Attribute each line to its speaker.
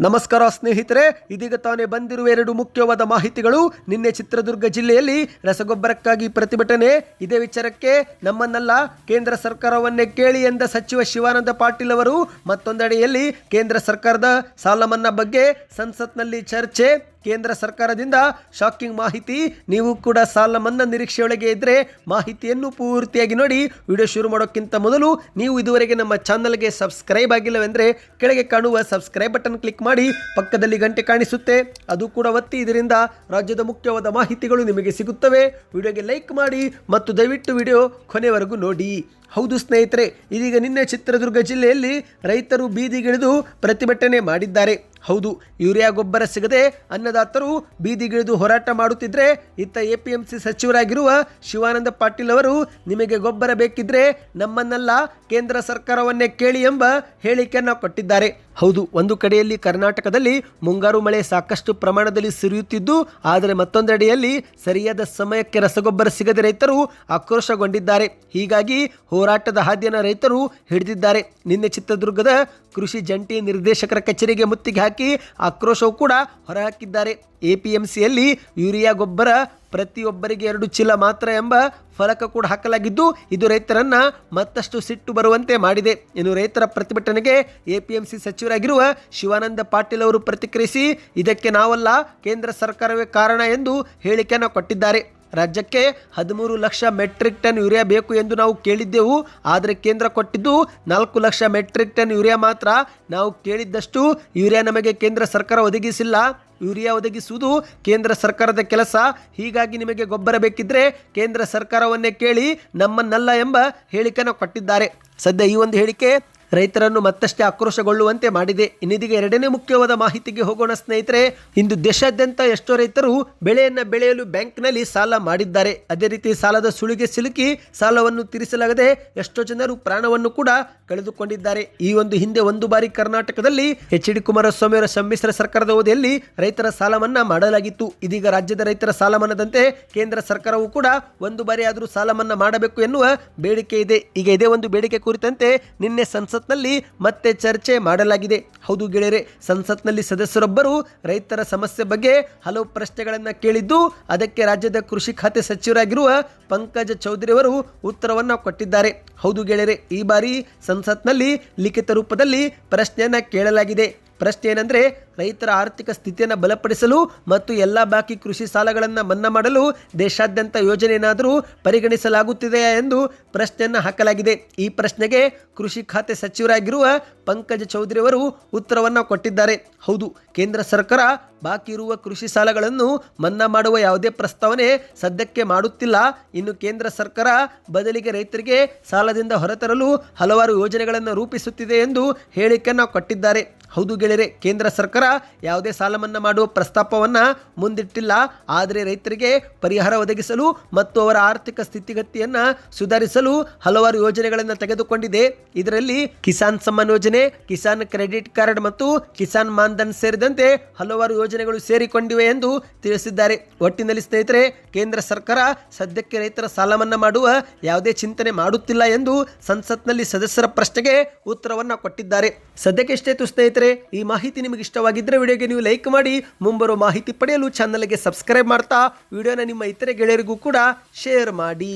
Speaker 1: ನಮಸ್ಕಾರ ಸ್ನೇಹಿತರೆ, ಇದೀಗ ತಾನೇ ಬಂದಿರುವ ಎರಡು ಮುಖ್ಯವಾದ ಮಾಹಿತಿಗಳು. ನಿನ್ನೆ ಚಿತ್ರದುರ್ಗ ಜಿಲ್ಲೆಯಲ್ಲಿ ರಸಗೊಬ್ಬರಕ್ಕಾಗಿ ಪ್ರತಿಭಟನೆ. ಇದೇ ವಿಚಾರಕ್ಕೆ ನಮ್ಮನ್ನೆಲ್ಲ ಕೇಂದ್ರ ಸರ್ಕಾರವನ್ನೇ ಕೇಳಿ ಎಂದ ಸಚಿವ ಶಿವಾನಂದ ಪಾಟೀಲ್ ಅವರು ಮತ್ತೊಂದೆಡೆಯಲ್ಲಿ ಕೇಂದ್ರ ಸರ್ಕಾರದ ಸಾಲ ಮನ್ನಾ ಬಗ್ಗೆ ಸಂಸತ್ನಲ್ಲಿ ಚರ್ಚೆ. ಕೇಂದ್ರ ಸರ್ಕಾರದಿಂದ ಶಾಕಿಂಗ್ ಮಾಹಿತಿ. ನೀವು ಕೂಡ ಸಾಲ ಮನ್ನಾ ನಿರೀಕ್ಷೆಯೊಳಗೆ ಇದ್ದರೆ ಮಾಹಿತಿಯನ್ನು ಪೂರ್ತಿಯಾಗಿ ನೋಡಿ. ವಿಡಿಯೋ ಶುರು ಮಾಡೋಕ್ಕಿಂತ ಮೊದಲು ನೀವು ಇದುವರೆಗೆ ನಮ್ಮ ಚಾನಲ್ಗೆ ಸಬ್ಸ್ಕ್ರೈಬ್ ಆಗಿಲ್ಲವೆಂದರೆ ಕೆಳಗೆ ಕಾಣುವ ಸಬ್ಸ್ಕ್ರೈಬ್ ಬಟನ್ ಕ್ಲಿಕ್ ಮಾಡಿ, ಪಕ್ಕದಲ್ಲಿ ಗಂಟೆ ಕಾಣಿಸುತ್ತೆ ಅದು ಕೂಡ ಒತ್ತಿ. ಇದರಿಂದ ರಾಜ್ಯದ ಮುಖ್ಯವಾದ ಮಾಹಿತಿಗಳು ನಿಮಗೆ ಸಿಗುತ್ತವೆ. ವಿಡಿಯೋಗೆ ಲೈಕ್ ಮಾಡಿ ಮತ್ತು ದಯವಿಟ್ಟು ವಿಡಿಯೋ ಕೊನೆವರೆಗೂ ನೋಡಿ. ಹೌದು ಸ್ನೇಹಿತರೆ, ಇದೀಗ ನಿನ್ನೆ ಚಿತ್ರದುರ್ಗ ಜಿಲ್ಲೆಯಲ್ಲಿ ರೈತರು ಬೀದಿಗಿಳಿದು ಪ್ರತಿಭಟನೆ ಮಾಡಿದ್ದಾರೆ. ಹೌದು, ಯೂರಿಯಾ ಗೊಬ್ಬರ ಸಿಗದೆ ಅನ್ನದಾತರು ಬೀದಿಗಿಳಿದು ಹೋರಾಟ ಮಾಡುತ್ತಿದ್ದರೆ, ಇತ್ತ APMC ಸಚಿವರಾಗಿರುವ ಶಿವಾನಂದ ಪಾಟೀಲ್ ಅವರು ನಿಮಗೆ ಗೊಬ್ಬರ ಬೇಕಿದ್ರೆ ನಮ್ಮನ್ನೆಲ್ಲ ಕೇಂದ್ರ ಸರ್ಕಾರವನ್ನೇ ಕೇಳಿ ಎಂಬ ಹೇಳಿಕೆಯನ್ನು ಕೊಟ್ಟಿದ್ದಾರೆ. ಹೌದು, ಒಂದು ಕಡೆಯಲ್ಲಿ ಕರ್ನಾಟಕದಲ್ಲಿ ಮುಂಗಾರು ಮಳೆ ಸಾಕಷ್ಟು ಪ್ರಮಾಣದಲ್ಲಿ ಸುರಿಯುತ್ತಿದ್ದು, ಆದರೆ ಮತ್ತೊಂದೆಡೆಯಲ್ಲಿ ಸರಿಯಾದ ಸಮಯಕ್ಕೆ ರಸಗೊಬ್ಬರ ಸಿಗದೆ ರೈತರು ಆಕ್ರೋಶಗೊಂಡಿದ್ದಾರೆ. ಹೀಗಾಗಿ ಹೋರಾಟದ ಹಾದಿಯನ್ನು ರೈತರು ಹಿಡಿದಿದ್ದಾರೆ. ನಿನ್ನೆ ಚಿತ್ರದುರ್ಗದ ಕೃಷಿ ಜಂಟಿ ನಿರ್ದೇಶಕರ ಕಚೇರಿಗೆ ಮುತ್ತಿಗೆ ಹಾಕಿ ಆಕ್ರೋಶವೂ ಕೂಡ ಹೊರಹಾಕಿದ್ದಾರೆ. APMCಯಲ್ಲಿ ಯೂರಿಯಾ ಗೊಬ್ಬರ ಪ್ರತಿಯೊಬ್ಬರಿಗೆ 2 ಚೀಲ ಮಾತ್ರ ಎಂಬ ಫಲಕ ಕೂಡ ಹಾಕಲಾಗಿದ್ದು, ಇದು ರೈತರನ್ನ ಮತ್ತಷ್ಟು ಸಿಟ್ಟು ಬರುವಂತೆ ಮಾಡಿದೆ. ಇನ್ನು ರೈತರ ಪ್ರತಿಭಟನೆಗೆ APMC ಸಚಿವರಾಗಿರುವ ಶಿವಾನಂದ ಪಾಟೀಲ್ ಅವರು ಪ್ರತಿಕ್ರಿಯಿಸಿ, ಇದಕ್ಕೆ ನಾವಲ್ಲ ಕೇಂದ್ರ ಸರ್ಕಾರವೇ ಕಾರಣ ಎಂದು ಹೇಳಿಕೆಯನ್ನು ಕೊಟ್ಟಿದ್ದಾರೆ. ರಾಜ್ಯಕ್ಕೆ 13 ಲಕ್ಷ ಮೆಟ್ರಿಕ್ ಟನ್ ಯೂರಿಯಾ ಬೇಕು ಎಂದು ನಾವು ಕೇಳಿದ್ದೆವು, ಆದರೆ ಕೇಂದ್ರ ಕೊಟ್ಟಿದ್ದು 4 ಲಕ್ಷ ಮೆಟ್ರಿಕ್ ಟನ್ ಯೂರಿಯಾ ಮಾತ್ರ. ನಾವು ಕೇಳಿದ್ದಷ್ಟು ಯೂರಿಯಾ ನಮಗೆ ಕೇಂದ್ರ ಸರ್ಕಾರ ಒದಗಿಸಿಲ್ಲ. ಯೂರಿಯಾ ಒದಗಿಸುವುದು ಕೇಂದ್ರ ಸರ್ಕಾರದ ಕೆಲಸ. ಹೀಗಾಗಿ ನಿಮಗೆ ಗೊಬ್ಬರ ಬೇಕಿದ್ರೆ ಕೇಂದ್ರ ಸರ್ಕಾರವನ್ನೇ ಕೇಳಿ, ನಮ್ಮನ್ನಲ್ಲ ಎಂಬ ಹೇಳಿಕೆಯನ್ನು ಕೊಟ್ಟಿದ್ದಾರೆ. ಸದ್ಯ ಈ ಒಂದು ಹೇಳಿಕೆ ರೈತರನ್ನು ಮತ್ತಷ್ಟೇ ಆಕ್ರೋಶಗೊಳ್ಳುವಂತೆ ಮಾಡಿದೆ. ಇನ್ನಿದೀಗ ಎರಡನೇ ಮುಖ್ಯವಾದ ಮಾಹಿತಿಗೆ ಹೋಗೋಣ ಸ್ನೇಹಿತರೆ. ಇಂದು ದೇಶಾದ್ಯಂತ ಎಷ್ಟೋ ರೈತರು ಬೆಳೆಯನ್ನು ಬೆಳೆಯಲು ಬ್ಯಾಂಕ್ನಲ್ಲಿ ಸಾಲ ಮಾಡಿದ್ದಾರೆ. ಅದೇ ರೀತಿ ಸಾಲದ ಸುಳಿಗೆ ಸಿಲುಕಿ ಸಾಲವನ್ನು ತೀರಿಸಲಾಗದೆ ಎಷ್ಟೋ ಜನರು ಪ್ರಾಣವನ್ನು ಕೂಡ ಕಳೆದುಕೊಂಡಿದ್ದಾರೆ. ಈ ಒಂದು ಹಿಂದೆ ಒಂದು ಬಾರಿ ಕರ್ನಾಟಕದಲ್ಲಿ HD ಕುಮಾರಸ್ವಾಮಿ ಅವರ ಸಮ್ಮಿಶ್ರ ಸರ್ಕಾರದ ಅವಧಿಯಲ್ಲಿ ರೈತರ ಸಾಲ ಮನ್ನಾ ಮಾಡಲಾಗಿತ್ತು. ಇದೀಗ ರಾಜ್ಯದ ರೈತರ ಸಾಲ ಮನ್ನಾದಂತೆ ಕೇಂದ್ರ ಸರ್ಕಾರವು ಕೂಡ ಒಂದು ಬಾರಿ ಆದರೂ ಸಾಲ ಮನ್ನಾ ಮಾಡಬೇಕು ಎನ್ನುವ ಬೇಡಿಕೆ ಇದೆ. ಈಗ ಇದೇ ಒಂದು ಬೇಡಿಕೆ ಕುರಿತಂತೆ ನಿನ್ನೆ ಸಂಸತ್ನಲ್ಲಿ ಮತ್ತೆ ಚರ್ಚೆ ಮಾಡಲಾಗಿದೆ. ಹೌದು ಗೆಳೆಯರೆ, ಸಂಸತ್ನಲ್ಲಿ ಸದಸ್ಯರೊಬ್ಬರು ರೈತರ ಸಮಸ್ಯೆ ಬಗ್ಗೆ ಹಲವು ಪ್ರಶ್ನೆಗಳನ್ನು ಕೇಳಿದ್ದು, ಅದಕ್ಕೆ ರಾಜ್ಯದ ಕೃಷಿ ಖಾತೆ ಸಚಿವರಾಗಿರುವ ಪಂಕಜ ಚೌಧರಿ ಅವರು ಉತ್ತರವನ್ನು ಕೊಟ್ಟಿದ್ದಾರೆ. ಹೌದು ಗೆಳೆಯರೆ, ಈ ಬಾರಿ ಸಂಸತ್ನಲ್ಲಿ ಲಿಖಿತ ರೂಪದಲ್ಲಿ ಪ್ರಶ್ನೆಯನ್ನು ಕೇಳಲಾಗಿದೆ. ಪ್ರಶ್ನೆ ಏನಂದರೆ, ರೈತರ ಆರ್ಥಿಕ ಸ್ಥಿತಿಯನ್ನು ಬಲಪಡಿಸಲು ಮತ್ತು ಎಲ್ಲ ಬಾಕಿ ಕೃಷಿ ಸಾಲಗಳನ್ನು ಮನ್ನಾ ಮಾಡಲು ದೇಶಾದ್ಯಂತ ಯೋಜನೆ ಏನಾದರೂ ಪರಿಗಣಿಸಲಾಗುತ್ತಿದೆಯಾ ಎಂದು ಪ್ರಶ್ನೆಯನ್ನು ಹಾಕಲಾಗಿದೆ. ಈ ಪ್ರಶ್ನೆಗೆ ಕೃಷಿ ಖಾತೆ ಸಚಿವರಾಗಿರುವ ಪಂಕಜ ಚೌಧರಿ ಅವರು ಉತ್ತರವನ್ನು ಕೊಟ್ಟಿದ್ದಾರೆ. ಹೌದು, ಕೇಂದ್ರ ಸರ್ಕಾರ ಬಾಕಿ ಇರುವ ಕೃಷಿ ಸಾಲಗಳನ್ನು ಮನ್ನಾ ಮಾಡುವ ಯಾವುದೇ ಪ್ರಸ್ತಾವನೆ ಸದ್ಯಕ್ಕೆ ಮಾಡುತ್ತಿಲ್ಲ. ಇನ್ನು ಕೇಂದ್ರ ಸರ್ಕಾರ ಬದಲಿಗೆ ರೈತರಿಗೆ ಸಾಲದಿಂದ ಹೊರತರಲು ಹಲವಾರು ಯೋಜನೆಗಳನ್ನು ರೂಪಿಸುತ್ತಿದೆ ಎಂದು ಹೇಳಿಕೆಯನ್ನು ಕೊಟ್ಟಿದ್ದಾರೆ. ಹೌದು ಗೆಳೆಯರೆ, ಕೇಂದ್ರ ಸರ್ಕಾರ ಯಾವುದೇ ಸಾಲ ಮನ್ನಾ ಮಾಡುವ ಪ್ರಸ್ತಾಪವನ್ನು ಮುಂದಿಟ್ಟಿಲ್ಲ. ಆದರೆ ರೈತರಿಗೆ ಪರಿಹಾರ ಒದಗಿಸಲು ಮತ್ತು ಅವರ ಆರ್ಥಿಕ ಸ್ಥಿತಿಗತಿಯನ್ನು ಸುಧಾರಿಸಲು ಹಲವಾರು ಯೋಜನೆಗಳನ್ನು ತೆಗೆದುಕೊಂಡಿದೆ. ಇದರಲ್ಲಿ ಕಿಸಾನ್ ಸಮ್ಮಾನ್ ಯೋಜನೆ, ಕಿಸಾನ್ ಕ್ರೆಡಿಟ್ ಕಾರ್ಡ್ ಮತ್ತು ಕಿಸಾನ್ ಮಾನ್ಧನ್ ಸೇರಿದಂತೆ ಹಲವಾರು ಯೋಜನೆಗಳು ಸೇರಿಕೊಂಡಿವೆ ಎಂದು ತಿಳಿಸಿದ್ದಾರೆ. ಒಟ್ಟಿನಲ್ಲಿ ಸ್ನೇಹಿತರೆ, ಕೇಂದ್ರ ಸರ್ಕಾರ ಸದ್ಯಕ್ಕೆ ರೈತರ ಸಾಲ ಮನ್ನಾ ಮಾಡುವ ಯಾವುದೇ ಚಿಂತನೆ ಮಾಡುತ್ತಿಲ್ಲ ಎಂದು ಸಂಸತ್ನಲ್ಲಿ ಸದಸ್ಯರ ಪ್ರಶ್ನೆಗೆ ಉತ್ತರವನ್ನು ಕೊಟ್ಟಿದ್ದಾರೆ. ಸದ್ಯಕ್ಕೆ ಇಷ್ಟೇತು ಸ್ನೇಹಿತರೆ. ಈ ಮಾಹಿತಿ ನಿಮಗೆ ಇಷ್ಟವಾಗಿದ್ದರೆ ವಿಡಿಯೋಗೆ ನೀವು ಲೈಕ್ ಮಾಡಿ, ಮುಂಬರುವ ಮಾಹಿತಿ ಪಡೆಯಲು ಚಾನಲ್ಗೆ ಸಬ್ಸ್ಕ್ರೈಬ್ ಮಾಡ್ತಾ ವಿಡಿಯೋನ ನಿಮ್ಮ ಇತರೆ ಗೆಳೆಯರಿಗೂ ಕೂಡ ಶೇರ್ ಮಾಡಿ.